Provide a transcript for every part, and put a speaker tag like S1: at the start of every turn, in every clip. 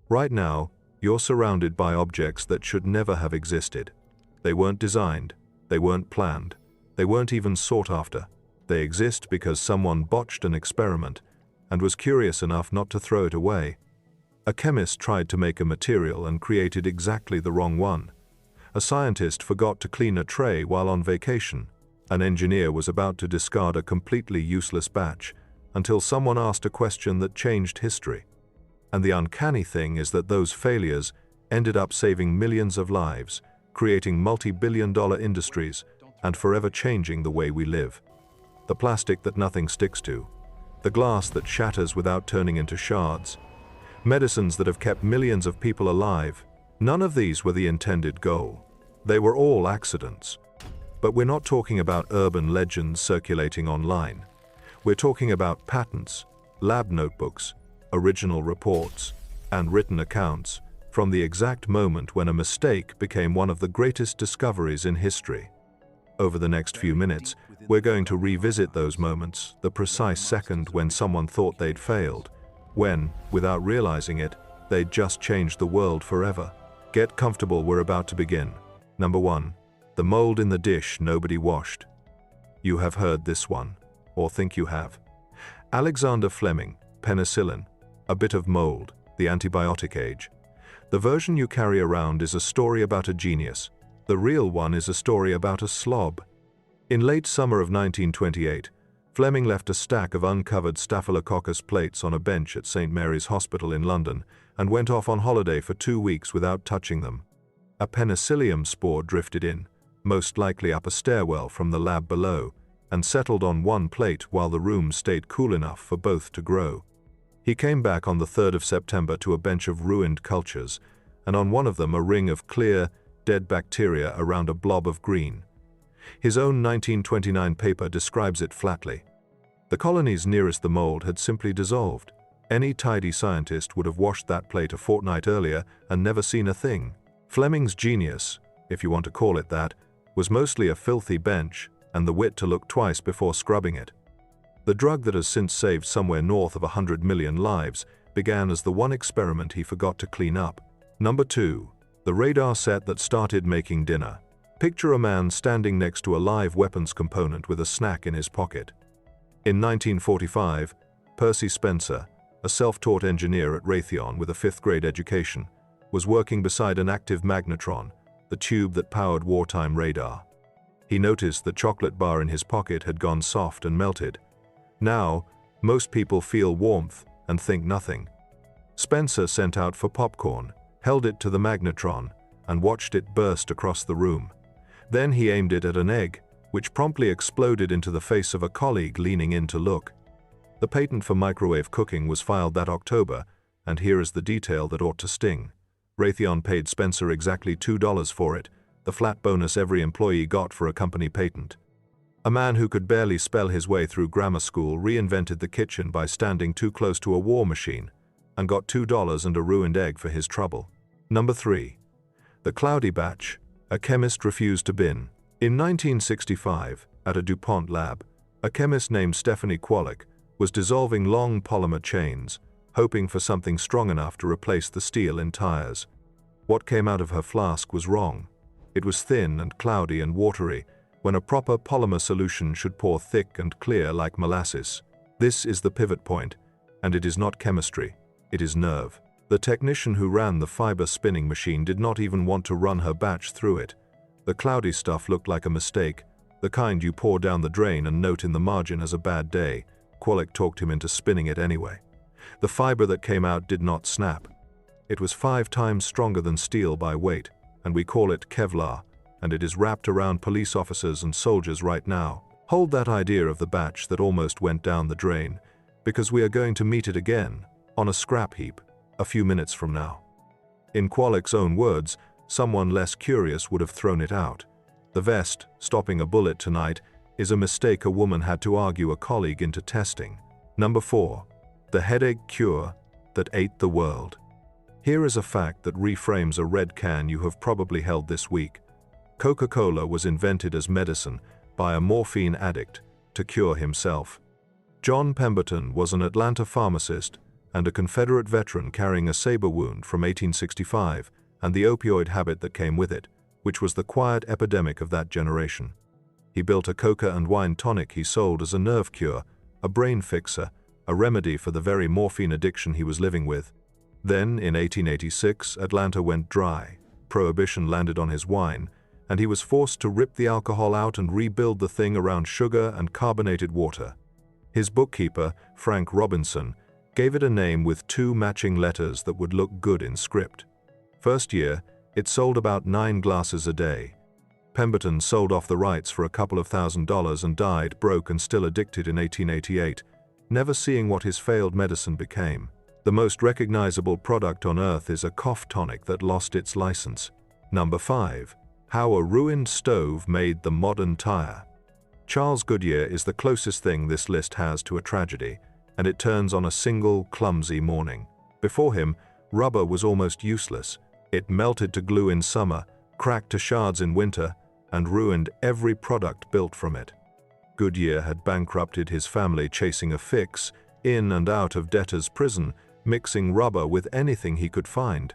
S1: Right now, you're surrounded by objects that should never have existed. They weren't designed, they weren't planned, they weren't even sought after. They exist because someone botched an experiment and was curious enough not to throw it away. A chemist tried to make a material and created exactly the wrong one. A scientist forgot to clean a tray while on vacation. An engineer was about to discard a completely useless batch until someone asked a question that changed history. And the uncanny thing is that those failures ended up saving millions of lives, creating multi-billion-dollar industries, and forever changing the way we live. The plastic that nothing sticks to, the glass that shatters without turning into shards, medicines that have kept millions of people alive. None of these were the intended goal. They were all accidents. But we're not talking about urban legends circulating online. We're talking about patents, lab notebooks, original reports, and written accounts from the exact moment when a mistake became one of the greatest discoveries in history. Over the next few minutes, we're going to revisit those moments, the precise second when someone thought they'd failed, when, without realizing it, they'd just changed the world forever. Get comfortable, we're about to begin. Number 1. The mold in the dish nobody washed. You have heard this one, or think you have. Alexander Fleming, Penicillin, a bit of mold, the antibiotic age. The version you carry around is a story about a genius. The real one is a story about a slob. In late summer of 1928, Fleming left a stack of uncovered Staphylococcus plates on a bench at St. Mary's Hospital in London and went off on holiday for 2 weeks without touching them. A penicillium spore drifted in, most likely up a stairwell from the lab below, and settled on one plate while the room stayed cool enough for both to grow. He came back on the 3rd of September to a bench of ruined cultures, and on one of them a ring of clear, dead bacteria around a blob of green. His own 1929 paper describes it flatly. The colonies nearest the mold had simply dissolved. Any tidy scientist would have washed that plate a fortnight earlier and never seen a thing. Fleming's genius, if you want to call it that, was mostly a filthy bench and the wit to look twice before scrubbing it. The drug that has since saved somewhere north of 100 million lives began as the one experiment he forgot to clean up. Number 2. The radar set that started making dinner. Picture a man standing next to a live weapons component with a snack in his pocket. In 1945, Percy Spencer, a self-taught engineer at Raytheon with a 5th-grade education, was working beside an active magnetron, the tube that powered wartime radar. He noticed the chocolate bar in his pocket had gone soft and melted. Now, most people feel warmth and think nothing. Spencer sent out for popcorn, held it to the magnetron, and watched it burst across the room. Then he aimed it at an egg, which promptly exploded into the face of a colleague leaning in to look. The patent for microwave cooking was filed that October, and here is the detail that ought to sting. Raytheon paid Spencer exactly $2 for it, the flat bonus every employee got for a company patent. A man who could barely spell his way through grammar school reinvented the kitchen by standing too close to a war machine, and got $2 and a ruined egg for his trouble. Number 3. The cloudy batch, a chemist refused to bin. In 1965, at a DuPont lab, a chemist named Stephanie Kwolek was dissolving long polymer chains, hoping for something strong enough to replace the steel in tires. What came out of her flask was wrong. It was thin and cloudy and watery, when a proper polymer solution should pour thick and clear like molasses. This is the pivot point, and it is not chemistry, it is nerve. The technician who ran the fiber spinning machine did not even want to run her batch through it. The cloudy stuff looked like a mistake, the kind you pour down the drain and note in the margin as a bad day. Kwolek talked him into spinning it anyway. The fiber that came out did not snap. It was 5 times stronger than steel by weight, and we call it Kevlar, and it is wrapped around police officers and soldiers right now. Hold that idea of the batch that almost went down the drain, because we are going to meet it again, on a scrap heap, a few minutes from now. In Kwolek's own words, someone less curious would have thrown it out. The vest, stopping a bullet tonight, is a mistake a woman had to argue a colleague into testing. Number 4. The headache cure that ate the world. Here is a fact that reframes a red can you have probably held this week. Coca-Cola was invented as medicine by a morphine addict to cure himself. John Pemberton was an Atlanta pharmacist and a Confederate veteran carrying a saber wound from 1865 and the opioid habit that came with it, which was the quiet epidemic of that generation. He built a coca and wine tonic he sold as a nerve cure, a brain fixer, a remedy for the very morphine addiction he was living with. Then, in 1886, Atlanta went dry. Prohibition landed on his wine, and he was forced to rip the alcohol out and rebuild the thing around sugar and carbonated water. His bookkeeper, Frank Robinson, gave it a name with 2 matching letters that would look good in script. First year, it sold about 9 glasses a day. Pemberton sold off the rights for a couple of $1,000s and died broke and still addicted in 1888, never seeing what his failed medicine became. The most recognizable product on earth is a cough tonic that lost its license. Number 5. How a ruined stove made the modern tire. Charles Goodyear is the closest thing this list has to a tragedy, and it turns on a single, clumsy morning. Before him, rubber was almost useless. It melted to glue in summer, cracked to shards in winter, and ruined every product built from it. Goodyear had bankrupted his family chasing a fix, in and out of debtor's prison, mixing rubber with anything he could find.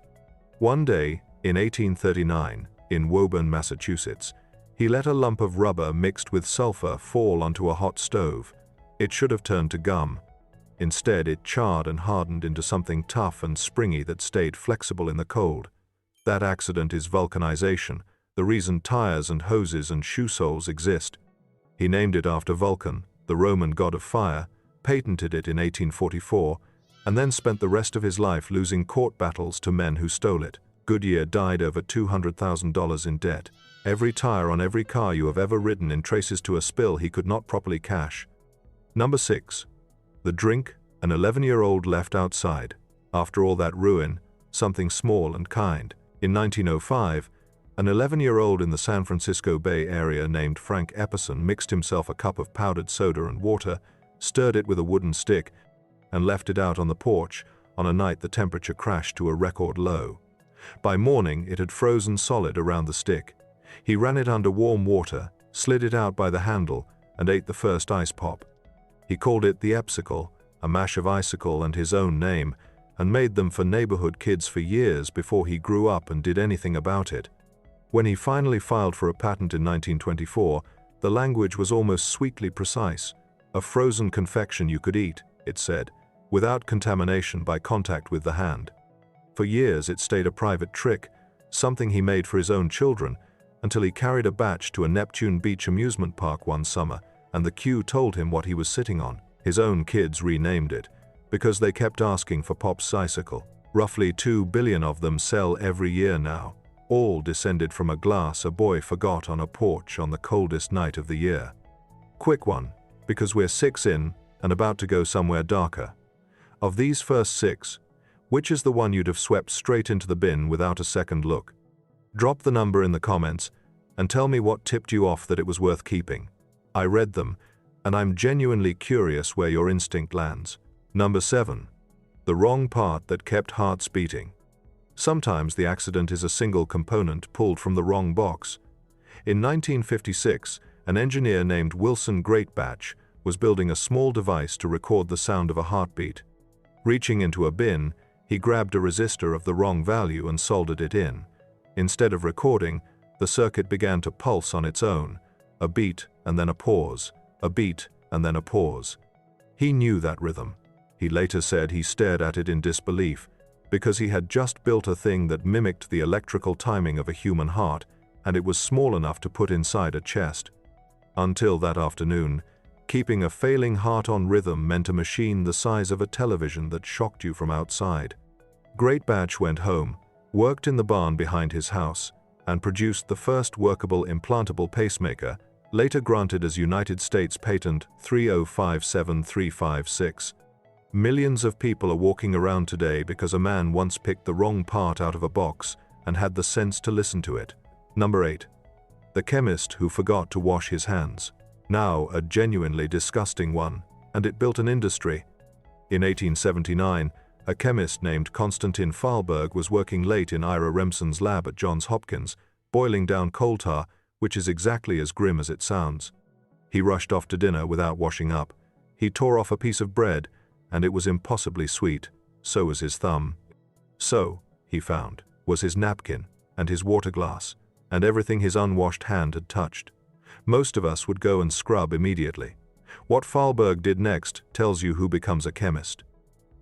S1: One day, in 1839, in Woburn, Massachusetts, he let a lump of rubber mixed with sulfur fall onto a hot stove. It should have turned to gum. Instead, it charred and hardened into something tough and springy that stayed flexible in the cold. That accident is vulcanization, the reason tires and hoses and shoe soles exist. He named it after Vulcan, the Roman god of fire, patented it in 1844, and then spent the rest of his life losing court battles to men who stole it. Goodyear died over $200,000 in debt. Every tire on every car you have ever ridden in traces to a spill he could not properly cash. Number 6. The drink an 11-year-old left outside. After all that ruin, something small and kind. In 1905, an 11-year-old in the San Francisco Bay Area named Frank Epperson mixed himself a cup of powdered soda and water, stirred it with a wooden stick, and left it out on the porch on a night the temperature crashed to a record low. By morning, it had frozen solid around the stick. He ran it under warm water, slid it out by the handle, and ate the first ice pop. He called it the Epsicle, a mash of icicle and his own name, and made them for neighborhood kids for years before he grew up and did anything about it. When he finally filed for a patent in 1924, the language was almost sweetly precise. A frozen confection you could eat, it said, without contamination by contact with the hand. For years it stayed a private trick, something he made for his own children, until he carried a batch to a Neptune Beach amusement park one summer, and the queue told him what he was sitting on. His own kids renamed it, because they kept asking for Popsicle. Roughly 2 billion of them sell every year now, all descended from a glass a boy forgot on a porch on the coldest night of the year. Quick one, because we're 6 in and about to go somewhere darker. Of these first 6, which is the one you'd have swept straight into the bin without a second look? Drop the number in the comments and tell me what tipped you off that it was worth keeping. I read them, and I'm genuinely curious where your instinct lands. Number 7. The wrong part that kept hearts beating. Sometimes the accident is a single component pulled from the wrong box. In 1956, an engineer named Wilson Greatbatch was building a small device to record the sound of a heartbeat. Reaching into a bin, he grabbed a resistor of the wrong value and soldered it in. Instead of recording, the circuit began to pulse on its own, a beat and then a pause, a beat and then a pause. He knew that rhythm. He later said he stared at it in disbelief, because he had just built a thing that mimicked the electrical timing of a human heart, and it was small enough to put inside a chest. Until that afternoon, keeping a failing heart on rhythm meant a machine the size of a television that shocked you from outside. Greatbatch went home, worked in the barn behind his house, and produced the first workable implantable pacemaker, later granted as United States Patent 3057356. Millions of people are walking around today because a man once picked the wrong part out of a box and had the sense to listen to it. Number 8. The chemist who forgot to wash his hands. Now a genuinely disgusting one, and it built an industry. In 1879, a chemist named Konstantin Fahlberg was working late in Ira Remsen's lab at Johns Hopkins, boiling down coal tar, which is exactly as grim as it sounds. He rushed off to dinner without washing up. He tore off a piece of bread, and it was impossibly sweet. so was his thumb. So, he found, was his napkin, and his water glass, and everything his unwashed hand had touched. Most of us would go and scrub immediately. What Fahlberg did next tells you who becomes a chemist.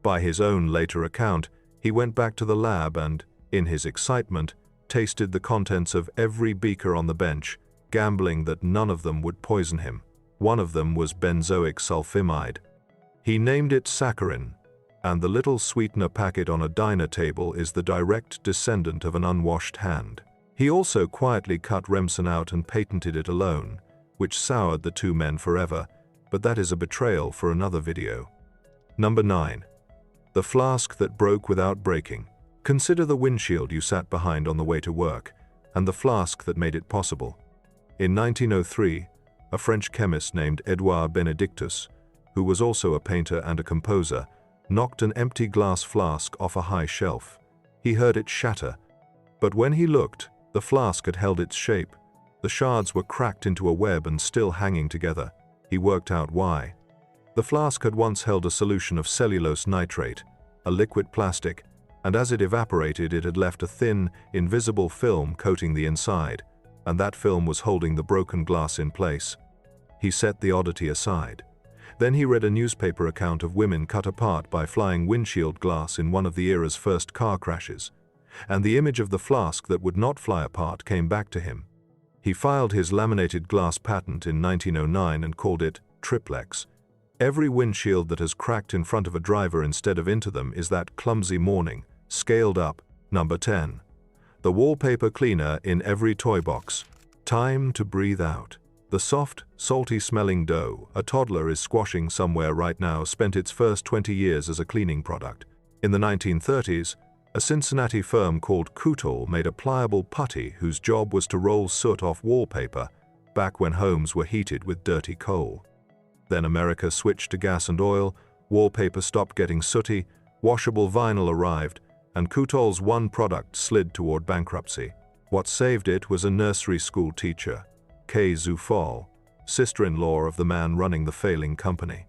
S1: By his own later account, he went back to the lab and, in his excitement, tasted the contents of every beaker on the bench, gambling that none of them would poison him. One of them was benzoic sulfimide. He named it Saccharin, and the little sweetener packet on a diner table is the direct descendant of an unwashed hand. He also quietly cut Remsen out and patented it alone, which soured the two men forever, but that is a betrayal for another video. Number 9. The flask that broke without breaking. Consider the windshield you sat behind on the way to work, and the flask that made it possible. In 1903, a French chemist named Edouard Benedictus, who was also a painter and a composer, knocked an empty glass flask off a high shelf. He heard it shatter, but when he looked, the flask had held its shape. The shards were cracked into a web and still hanging together. He worked out why. The flask had once held a solution of cellulose nitrate, a liquid plastic, and as it evaporated it had left a thin, invisible film coating the inside, and that film was holding the broken glass in place. He set the oddity aside. Then he read a newspaper account of women cut apart by flying windshield glass in one of the era's first car crashes, and the image of the flask that would not fly apart came back to him. He filed his laminated glass patent in 1909 and called it triplex. Every windshield that has cracked in front of a driver instead of into them is that clumsy morning, scaled up. Number 10. The wallpaper cleaner in every toy box. Time to breathe out. The soft, salty-smelling dough a toddler is squashing somewhere right now spent its first 20 years as a cleaning product. In the 1930s, a Cincinnati firm called Coca-Cola made a pliable putty whose job was to roll soot off wallpaper, back when homes were heated with dirty coal. Then America switched to gas and oil, wallpaper stopped getting sooty, washable vinyl arrived, and Coca-Cola's one product slid toward bankruptcy. What saved it was a nursery school teacher, Kay Zufall, sister-in-law of the man running the failing company.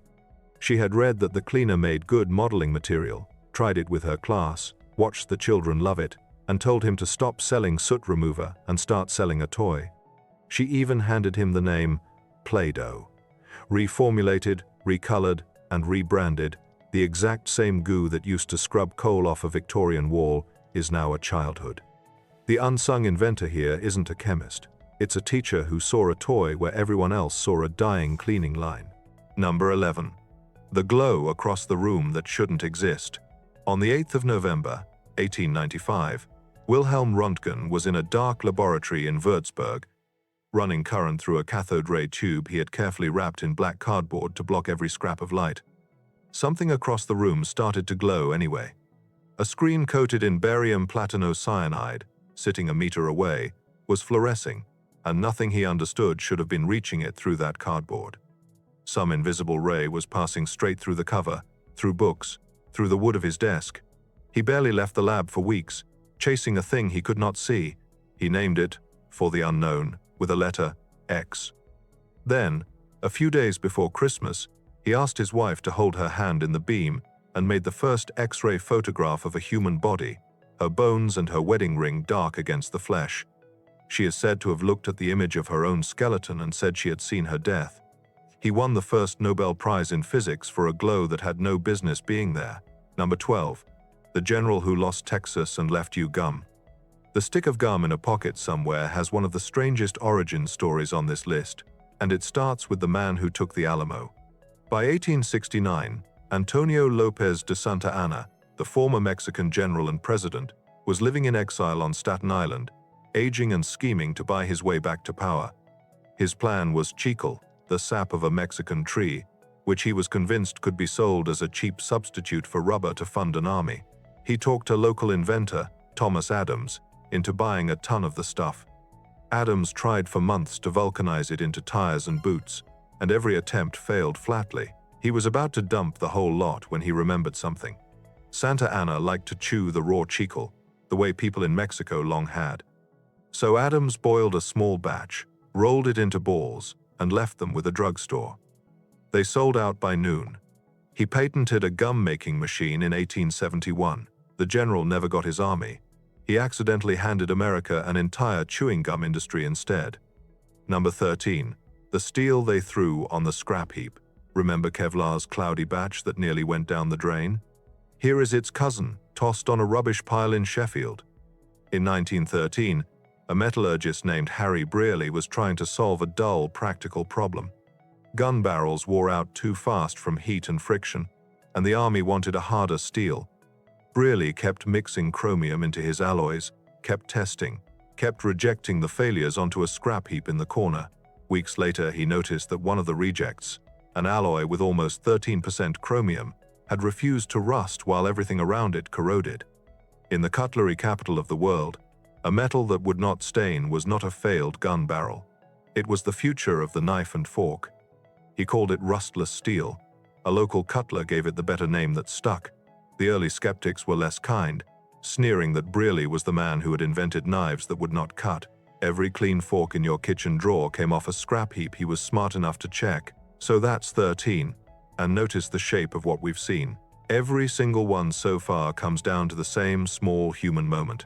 S1: She had read that the cleaner made good modeling material, tried it with her class, watched the children love it, and told him to stop selling soot remover and start selling a toy. She even handed him the name Play-Doh. Reformulated, recolored, and rebranded, the exact same goo that used to scrub coal off a Victorian wall is now a childhood. The unsung inventor here isn't a chemist. It's a teacher who saw a toy where everyone else saw a dying cleaning line. Number 11. The glow across the room that shouldn't exist. On the 8th of November, 1895, Wilhelm Röntgen was in a dark laboratory in Würzburg, running current through a cathode ray tube he had carefully wrapped in black cardboard to block every scrap of light. Something across the room started to glow anyway. A screen coated in barium platinocyanide, sitting a meter away, was fluorescing, and nothing he understood should have been reaching it through that cardboard. Some invisible ray was passing straight through the cover, through books, through the wood of his desk. He barely left the lab for weeks, chasing a thing he could not see. He named it, for the unknown, with a letter X. Then, a few days before Christmas, he asked his wife to hold her hand in the beam and made the first X-ray photograph of a human body, her bones and her wedding ring dark against the flesh. She is said to have looked at the image of her own skeleton and said she had seen her death. He won the first Nobel Prize in physics for a glow that had no business being there. Number 12. The general who lost Texas and left you gum. The stick of gum in a pocket somewhere has one of the strangest origin stories on this list, and it starts with the man who took the Alamo. By 1869, Antonio López de Santa Anna, the former Mexican general and president, was living in exile on Staten Island, aging and scheming to buy his way back to power. His plan was chicle, the sap of a Mexican tree, which he was convinced could be sold as a cheap substitute for rubber to fund an army. He talked a local inventor, Thomas Adams, into buying a ton of the stuff. Adams tried for months to vulcanize it into tires and boots, and every attempt failed flatly. He was about to dump the whole lot when he remembered something. Santa Anna liked to chew the raw chicle, the way people in Mexico long had. So Adams boiled a small batch, rolled it into balls, and left them with a drugstore. They sold out by noon. He patented a gum-making machine in 1871. The general never got his army. He accidentally handed America an entire chewing gum industry instead. Number 13. The steel they threw on the scrap heap. Remember Kevlar's cloudy batch that nearly went down the drain? Here is its cousin, tossed on a rubbish pile in Sheffield. In 1913, a metallurgist named Harry Brearley was trying to solve a dull, practical problem. Gun barrels wore out too fast from heat and friction, and the army wanted a harder steel. Brearley kept mixing chromium into his alloys, kept testing, kept rejecting the failures onto a scrap heap in the corner. Weeks later, he noticed that one of the rejects, an alloy with almost 13% chromium, had refused to rust while everything around it corroded. In the cutlery capital of the world, a metal that would not stain was not a failed gun barrel. It was the future of the knife and fork. He called it rustless steel. A local cutler gave it the better name that stuck. The early skeptics were less kind, sneering that Brearley was the man who had invented knives that would not cut. Every clean fork in your kitchen drawer came off a scrap heap he was smart enough to check. So that's 13. And notice the shape of what we've seen. Every single one so far comes down to the same small human moment.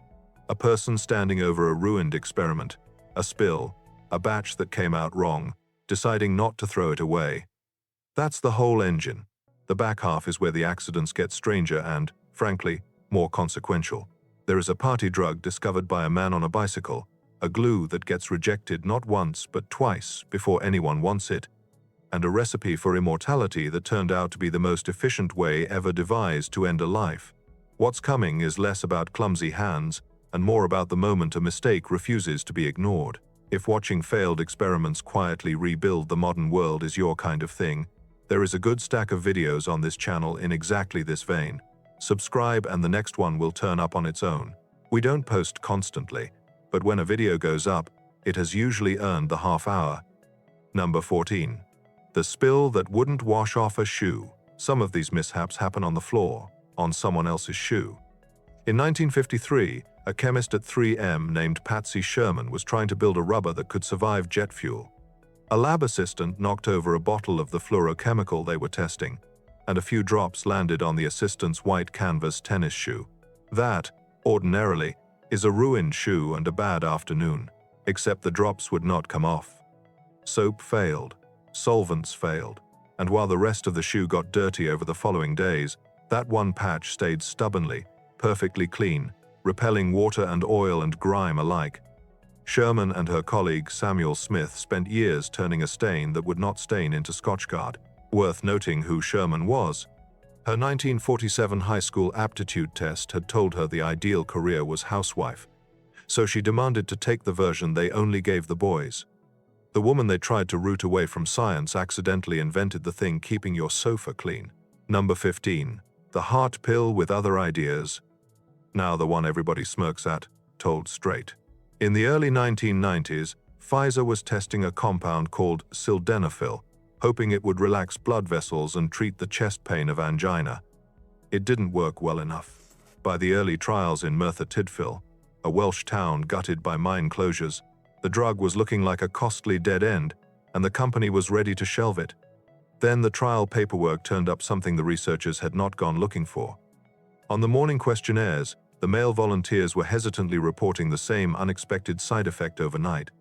S1: A person standing over a ruined experiment, a spill, a batch that came out wrong, deciding not to throw it away. That's the whole engine. The back half is where the accidents get stranger and, frankly, more consequential. There is a party drug discovered by a man on a bicycle, a glue that gets rejected not once but twice before anyone wants it, and a recipe for immortality that turned out to be the most efficient way ever devised to end a life. What's coming is less about clumsy hands and more about the moment a mistake refuses to be ignored. If watching failed experiments quietly rebuild the modern world is your kind of thing, there is a good stack of videos on this channel in exactly this vein. Subscribe and the next one will turn up on its own. We don't post constantly, but when a video goes up, it has usually earned the half hour. Number 14. The spill that wouldn't wash off a shoe. Some of these mishaps happen on the floor, on someone else's shoe. In 1953, a chemist at 3M named Patsy Sherman was trying to build a rubber that could survive jet fuel. A lab assistant knocked over a bottle of the fluorochemical they were testing, and a few drops landed on the assistant's white canvas tennis shoe. That, ordinarily, is a ruined shoe and a bad afternoon, except the drops would not come off. Soap failed, solvents failed, and while the rest of the shoe got dirty over the following days, that one patch stayed stubbornly, perfectly clean, repelling water and oil and grime alike. Sherman and her colleague Samuel Smith spent years turning a stain that would not stain into Scotchgard. Worth noting who Sherman was. Her 1947 high school aptitude test had told her the ideal career was housewife, so she demanded to take the version they only gave the boys. The woman they tried to root away from science accidentally invented the thing keeping your sofa clean. Number 15. The heart pill with other ideas. Now the one everybody smirks at, told straight. In the early 1990s, Pfizer was testing a compound called sildenafil, hoping it would relax blood vessels and treat the chest pain of angina. It didn't work well enough. By the early trials in Merthyr Tydfil, a Welsh town gutted by mine closures, the drug was looking like a costly dead end, and the company was ready to shelve it. Then the trial paperwork turned up something the researchers had not gone looking for. On the morning questionnaires, the male volunteers were hesitantly reporting the same unexpected side effect overnight.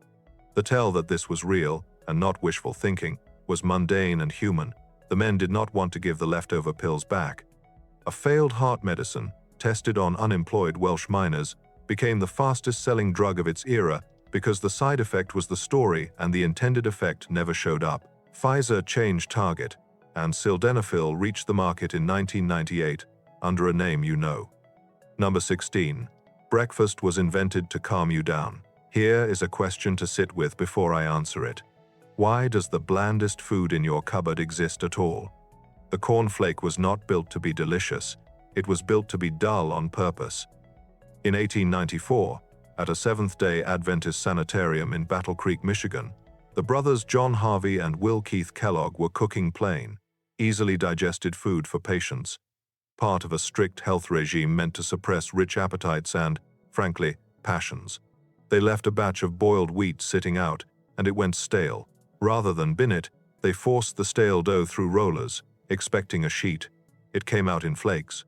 S1: The tell that this was real, and not wishful thinking, was mundane and human. The men did not want to give the leftover pills back. A failed heart medicine, tested on unemployed Welsh miners, became the fastest-selling drug of its era because the side effect was the story and the intended effect never showed up. Pfizer changed target, and sildenafil reached the market in 1998 under a name you know. Number 16. Breakfast was invented to calm you down. Here is a question to sit with before I answer it. Why does the blandest food in your cupboard exist at all? The cornflake was not built to be delicious. It was built to be dull on purpose. In 1894, at a Seventh-day Adventist sanitarium in Battle Creek, Michigan, the brothers John Harvey and Will Keith Kellogg were cooking plain, easily digested food for patients, part of a strict health regime meant to suppress rich appetites and, frankly, passions. They left a batch of boiled wheat sitting out, and it went stale. Rather than bin it, they forced the stale dough through rollers, expecting a sheet. It came out in flakes.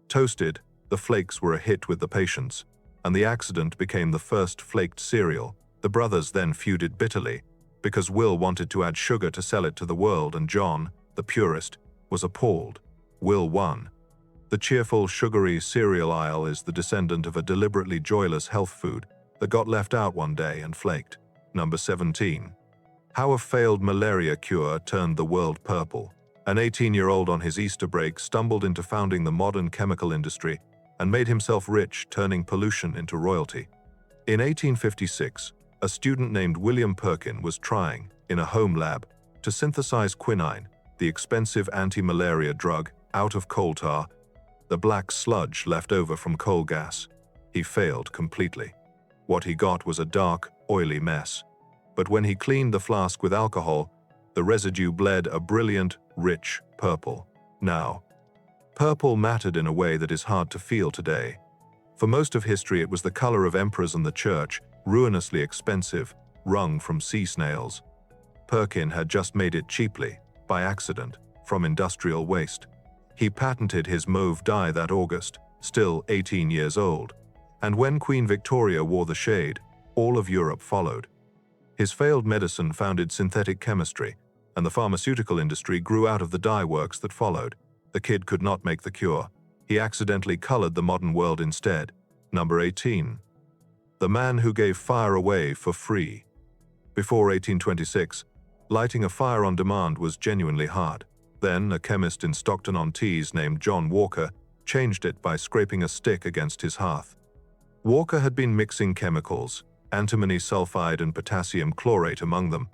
S1: Toasted, the flakes were a hit with the patients, and the accident became the first flaked cereal. The brothers then feuded bitterly, because Will wanted to add sugar to sell it to the world, and John, the purist, was appalled. Will won. The cheerful, sugary cereal aisle is the descendant of a deliberately joyless health food that got left out one day and flaked. Number 17. How a failed malaria cure turned the world purple. An 18-year-old on his Easter break stumbled into founding the modern chemical industry and made himself rich, turning pollution into royalty. In 1856, a student named William Perkin was trying, in a home lab, to synthesize quinine, the expensive anti-malaria drug, out of coal tar, the black sludge left over from coal gas. He failed completely. What he got was a dark, oily mess. But when he cleaned the flask with alcohol, the residue bled a brilliant, rich purple. Now, purple mattered in a way that is hard to feel today. For most of history, it was the color of emperors and the church, ruinously expensive, wrung from sea snails. Perkin had just made it cheaply, by accident, from industrial waste. He patented his mauve dye that August, still 18 years old. And when Queen Victoria wore the shade, all of Europe followed. His failed medicine founded synthetic chemistry, and the pharmaceutical industry grew out of the dye works that followed. The kid could not make the cure. He accidentally colored the modern world instead. Number 18. The man who gave fire away for free. Before 1826, lighting a fire on demand was genuinely hard. Then, a chemist in Stockton-on-Tees named John Walker changed it by scraping a stick against his hearth. Walker had been mixing chemicals, antimony sulfide and potassium chlorate among them,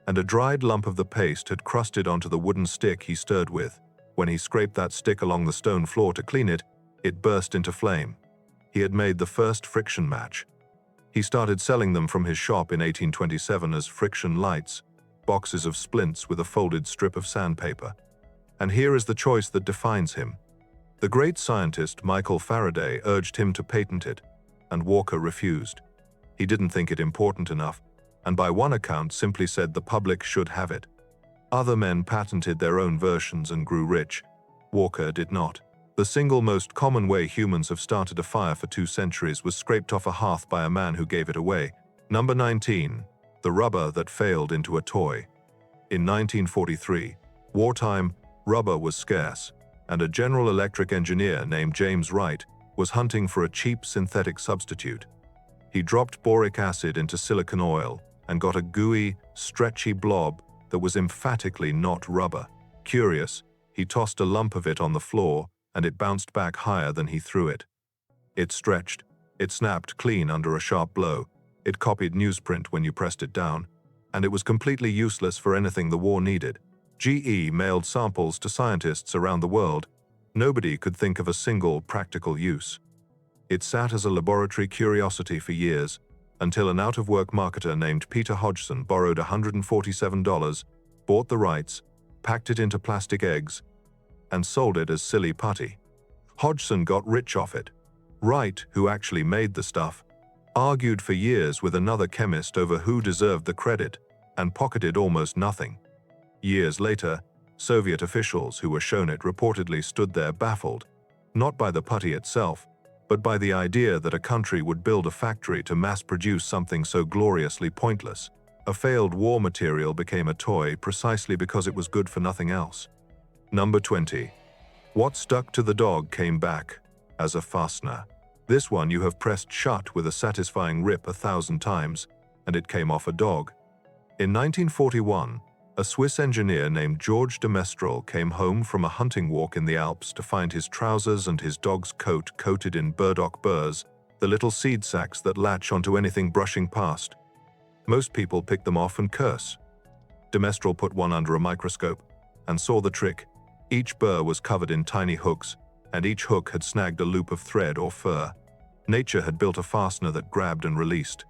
S1: and a dried lump of the paste had crusted onto the wooden stick he stirred with. When he scraped that stick along the stone floor to clean it, it burst into flame. He had made the first friction match. He started selling them from his shop in 1827 as friction lights, boxes of splints with a folded strip of sandpaper. And here is the choice that defines him. The great scientist Michael Faraday urged him to patent it, and Walker refused. He didn't think it important enough, and by one account simply said the public should have it. Other men patented their own versions and grew rich. Walker did not. The single most common way humans have started a fire for 2 centuries was scraped off a hearth by a man who gave it away. Number 19. The rubber that failed into a toy. In 1943, wartime, rubber was scarce, and a General Electric engineer named James Wright was hunting for a cheap synthetic substitute. He dropped boric acid into silicon oil and got a gooey, stretchy blob that was emphatically not rubber. Curious, he tossed a lump of it on the floor and it bounced back higher than he threw it. It stretched. It snapped clean under a sharp blow. It copied newsprint when you pressed it down, and it was completely useless for anything the war needed. GE mailed samples to scientists around the world. Nobody could think of a single practical use. It sat as a laboratory curiosity for years, until an out-of-work marketer named Peter Hodgson borrowed $147, bought the rights, packed it into plastic eggs, and sold it as silly putty. Hodgson got rich off it. Wright, who actually made the stuff, argued for years with another chemist over who deserved the credit, and pocketed almost nothing. Years later, Soviet officials who were shown it reportedly stood there baffled, not by the putty itself, but by the idea that a country would build a factory to mass-produce something so gloriously pointless. A failed war material became a toy precisely because it was good for nothing else. Number 20. What stuck to the dog came back as a fastener. This one you have pressed shut with a satisfying rip 1,000 times, and it came off a dog. In 1941, a Swiss engineer named George de Mestral came home from a hunting walk in the Alps to find his trousers and his dog's coat coated in burdock burrs, the little seed sacks that latch onto anything brushing past. Most people pick them off and curse. De Mestral put one under a microscope and saw the trick. Each burr was covered in tiny hooks, and each hook had snagged a loop of thread or fur. Nature had built a fastener that grabbed and released.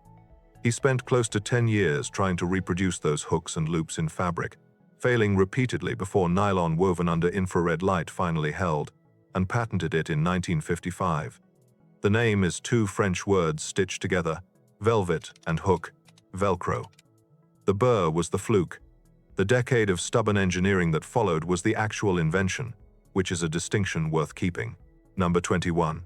S1: He spent close to 10 years trying to reproduce those hooks and loops in fabric, failing repeatedly before nylon woven under infrared light finally held, and patented it in 1955. The name is 2 French words stitched together, velvet and hook, Velcro. The burr was the fluke. The decade of stubborn engineering that followed was the actual invention, which is a distinction worth keeping. Number 21.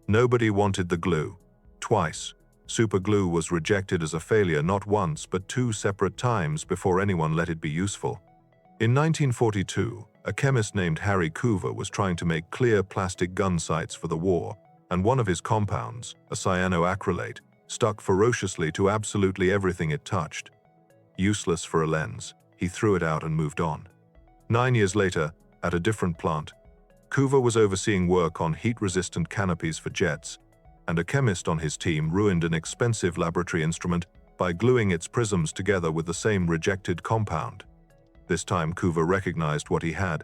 S1: Nobody wanted the glue. Twice. Superglue was rejected as a failure not once but 2 separate times before anyone let it be useful. In 1942, a chemist named Harry Coover was trying to make clear plastic gun sights for the war, and one of his compounds, a cyanoacrylate, stuck ferociously to absolutely everything it touched. Useless for a lens, he threw it out and moved on. 9 years later, at a different plant, Coover was overseeing work on heat-resistant canopies for jets, and a chemist on his team ruined an expensive laboratory instrument by gluing its prisms together with the same rejected compound. This time Coover recognized what he had,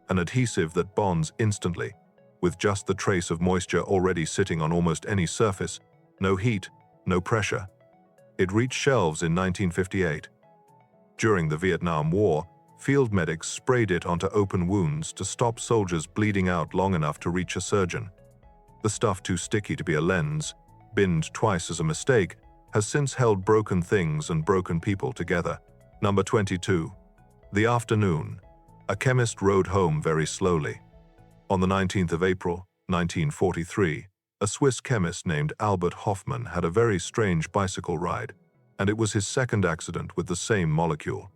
S1: an adhesive that bonds instantly, with just the trace of moisture already sitting on almost any surface, no heat, no pressure. It reached shelves in 1958. During the Vietnam War, field medics sprayed it onto open wounds to stop soldiers bleeding out long enough to reach a surgeon. The stuff too sticky to be a lens, binned twice as a mistake, has since held broken things and broken people together. Number 22. The afternoon. A chemist rode home very slowly. On the 19th of April, 1943, a Swiss chemist named Albert Hofmann had a very strange bicycle ride, and it was his second accident with the same molecule.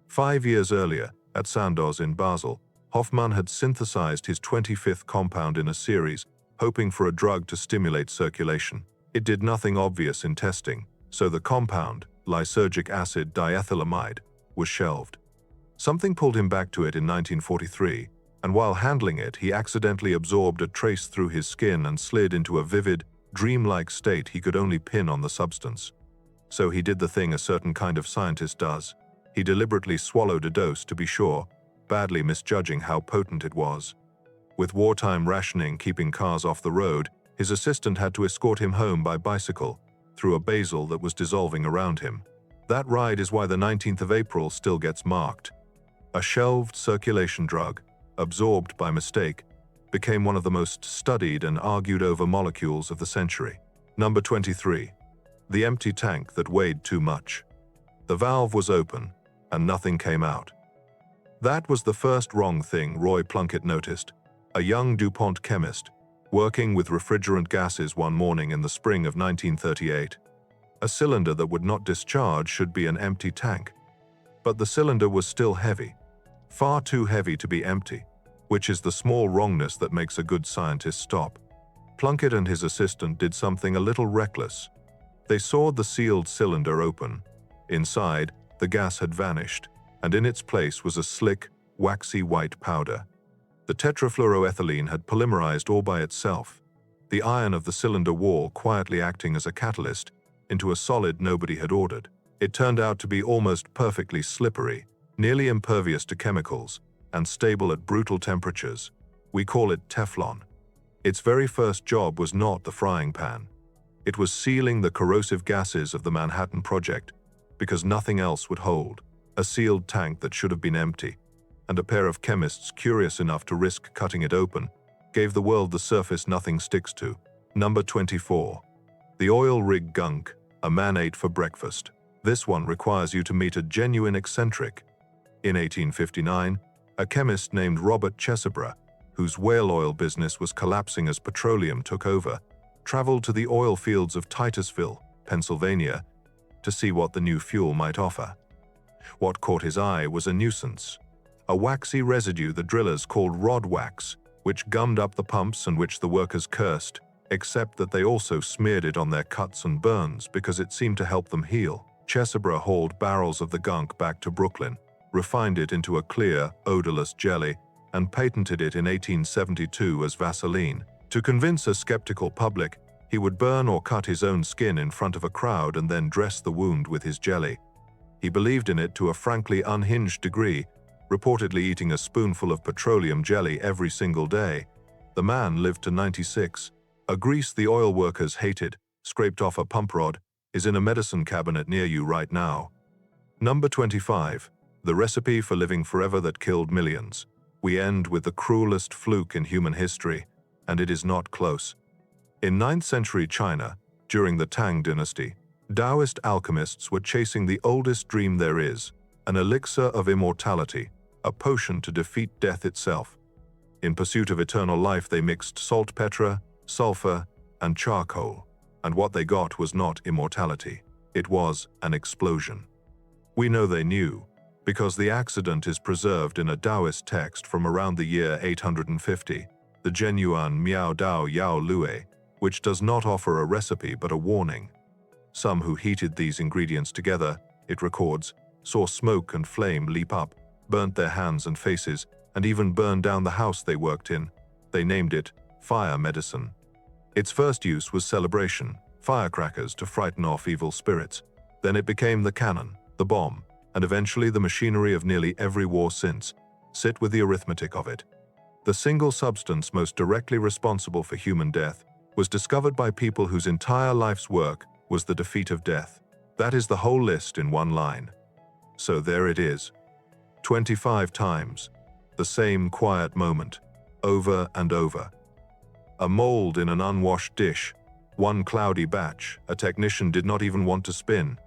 S1: 5 years earlier, at Sandoz in Basel, Hofmann had synthesized his 25th compound in a series, hoping for a drug to stimulate circulation. It did nothing obvious in testing, so the compound, lysergic acid diethylamide, was shelved. Something pulled him back to it in 1943, and while handling it, he accidentally absorbed a trace through his skin and slid into a vivid, dreamlike state he could only pin on the substance. So he did the thing a certain kind of scientist does. He deliberately swallowed a dose to be sure, badly misjudging how potent it was. With wartime rationing keeping cars off the road, his assistant had to escort him home by bicycle, through a basil that was dissolving around him. That ride is why the 19th of April still gets marked. A shelved circulation drug, absorbed by mistake, became one of the most studied and argued over molecules of the century. Number 23. The empty tank that weighed too much. The valve was open, and nothing came out. That was the first wrong thing Roy Plunkett noticed, a young DuPont chemist, working with refrigerant gases one morning in the spring of 1938. A cylinder that would not discharge should be an empty tank. But the cylinder was still heavy, far too heavy to be empty, which is the small wrongness that makes a good scientist stop. Plunkett and his assistant did something a little reckless. They sawed the sealed cylinder open. Inside, the gas had vanished, and in its place was a slick, waxy white powder. The tetrafluoroethylene had polymerized all by itself, the iron of the cylinder wall quietly acting as a catalyst into a solid nobody had ordered. It turned out to be almost perfectly slippery, nearly impervious to chemicals, and stable at brutal temperatures. We call it Teflon. Its very first job was not the frying pan. It was sealing the corrosive gases of the Manhattan Project, because nothing else would hold. A sealed tank that should have been empty, and a pair of chemists curious enough to risk cutting it open, gave the world the surface nothing sticks to. Number 24. The oil rig gunk, a man ate for breakfast. This one requires you to meet a genuine eccentric. In 1859, a chemist named Robert Chesebro, whose whale oil business was collapsing as petroleum took over, traveled to the oil fields of Titusville, Pennsylvania, to see what the new fuel might offer. What caught his eye was a nuisance, a waxy residue the drillers called rod wax, which gummed up the pumps and which the workers cursed, except that they also smeared it on their cuts and burns because it seemed to help them heal. Chesebro hauled barrels of the gunk back to Brooklyn, refined it into a clear, odorless jelly, and patented it in 1872 as Vaseline. To convince a skeptical public, he would burn or cut his own skin in front of a crowd and then dress the wound with his jelly. He believed in it to a frankly unhinged degree, reportedly eating a spoonful of petroleum jelly every single day. The man lived to 96. A grease the oil workers hated, scraped off a pump rod, is in a medicine cabinet near you right now. Number 25. The recipe for living forever that killed millions. We end with the cruelest fluke in human history, and it is not close. In 9th century China, during the Tang dynasty, Taoist alchemists were chasing the oldest dream there is, an elixir of immortality, a potion to defeat death itself. In pursuit of eternal life, they mixed saltpeter, sulfur, and charcoal, and what they got was not immortality. It was an explosion. We know they knew, because the accident is preserved in a Taoist text from around the year 850, the Genuine Miao Dao Yao Lue, which does not offer a recipe but a warning. Some who heated these ingredients together, it records, saw smoke and flame leap up, burnt their hands and faces, and even burned down the house they worked in. They named it fire medicine. Its first use was celebration, firecrackers to frighten off evil spirits. Then it became the cannon, the bomb, and eventually the machinery of nearly every war since. Sit with the arithmetic of it. The single substance most directly responsible for human death was discovered by people whose entire life's work was the defeat of death. That is the whole list in one line. So there it is. 25 times. The same quiet moment, over and over. A mold in an unwashed dish, one cloudy batch a technician did not even want to spin,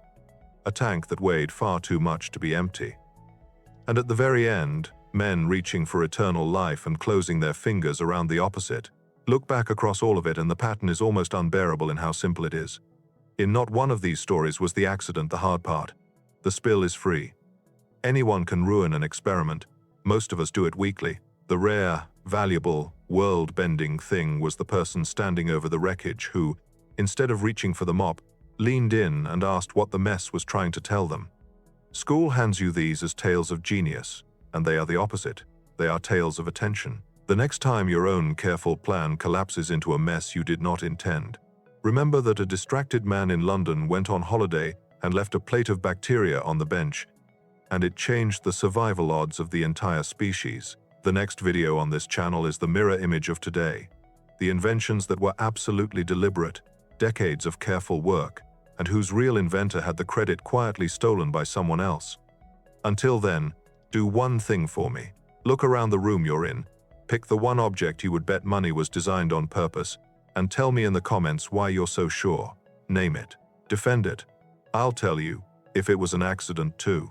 S1: a tank that weighed far too much to be empty. And at the very end, men reaching for eternal life and closing their fingers around the opposite. Look back across all of it and the pattern is almost unbearable in how simple it is. In not one of these stories was the accident the hard part. The spill is free. Anyone can ruin an experiment. Most of us do it weekly. The rare, valuable, world-bending thing was the person standing over the wreckage who, instead of reaching for the mop, leaned in and asked what the mess was trying to tell them. School hands you these as tales of genius, and they are the opposite. They are tales of attention. The next time your own careful plan collapses into a mess you did not intend, remember that a distracted man in London went on holiday and left a plate of bacteria on the bench, and it changed the survival odds of the entire species. The next video on this channel is the mirror image of today. The inventions that were absolutely deliberate, decades of careful work, and whose real inventor had the credit quietly stolen by someone else. Until then, do one thing for me. Look around the room you're in, pick the one object you would bet money was designed on purpose, and tell me in the comments why you're so sure. Name it. Defend it. I'll tell you if it was an accident too.